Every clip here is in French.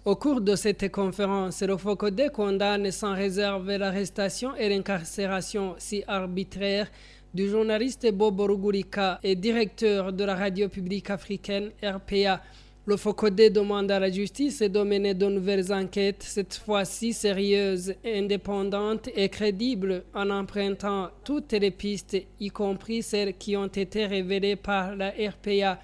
Au cours de cette conférence, le FOCODE condamne sans réserve l'arrestation et l'incarcération si arbitraire du journaliste Bobo Rugurika et directeur de la radio publique africaine RPA. Le FOCODE demande à la justice de mener de nouvelles enquêtes, cette fois-ci sérieuses, indépendantes et crédibles, en empruntant toutes les pistes, y compris celles qui ont été révélées par la RPA.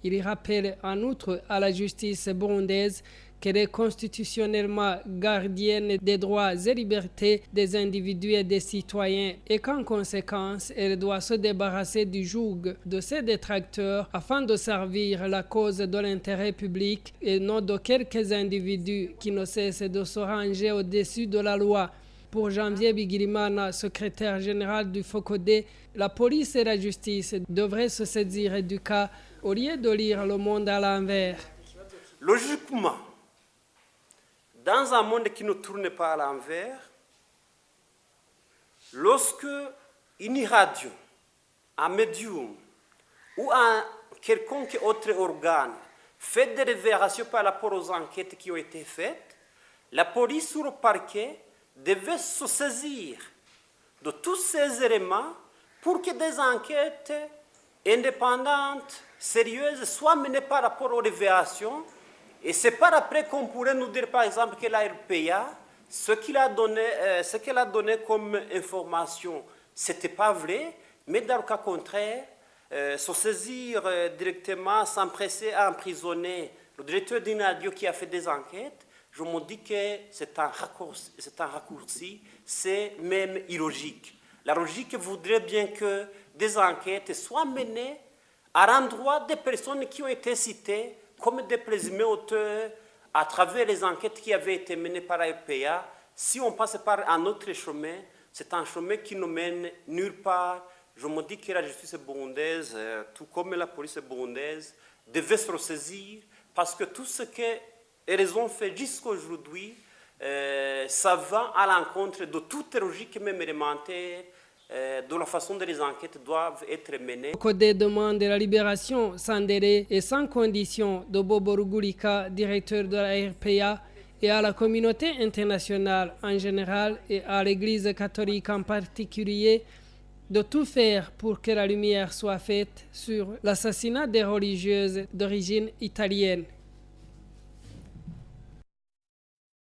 Il rappelle en outre à la justice burundaise qu'elle est constitutionnellement gardienne des droits et libertés des individus et des citoyens et qu'en conséquence, elle doit se débarrasser du joug de ses détracteurs afin de servir la cause de l'intérêt public et non de quelques individus qui ne cessent de se ranger au-dessus de la loi. Pour Janvier Bigirimana, secrétaire général du FOCODE, la police et la justice devraient se saisir du cas au lieu de lire le monde à l'envers. Logiquement, dans un monde qui ne tourne pas à l'envers, lorsque une radio, un médium ou un quelconque autre organe fait des révélations par rapport aux enquêtes qui ont été faites, la police ou le parquet devait se saisir de tous ces éléments pour que des enquêtes indépendantes, sérieuses, soient menées par rapport aux révélations. Et c'est par après qu'on pourrait nous dire, par exemple, que la RPA, ce qu'elle a donné comme information, ce n'était pas vrai, mais dans le cas contraire, se saisir directement, s'empresser à emprisonner le directeur d'une radio qui a fait des enquêtes, je me dis que c'est un raccourci, c'est même illogique. La logique voudrait bien que des enquêtes soient menées à l'endroit des personnes qui ont été citées comme des présumés auteurs à travers les enquêtes qui avaient été menées par la RPA. Si on passe par un autre chemin, c'est un chemin qui ne mène nulle part. Je me dis que la justice burundaise, tout comme la police burundaise, devait se ressaisir parce que tout ce qu'elles ont fait jusqu'à aujourd'hui, ça va à l'encontre de toute logique, même élémentaire, de la façon dont les enquêtes doivent être menées. Le FOCODE demande la libération sans délai et sans condition de Bobo Rugurika, directeur de la RPA, et à la communauté internationale en général et à l'Église catholique en particulier de tout faire pour que la lumière soit faite sur l'assassinat des religieuses d'origine italienne.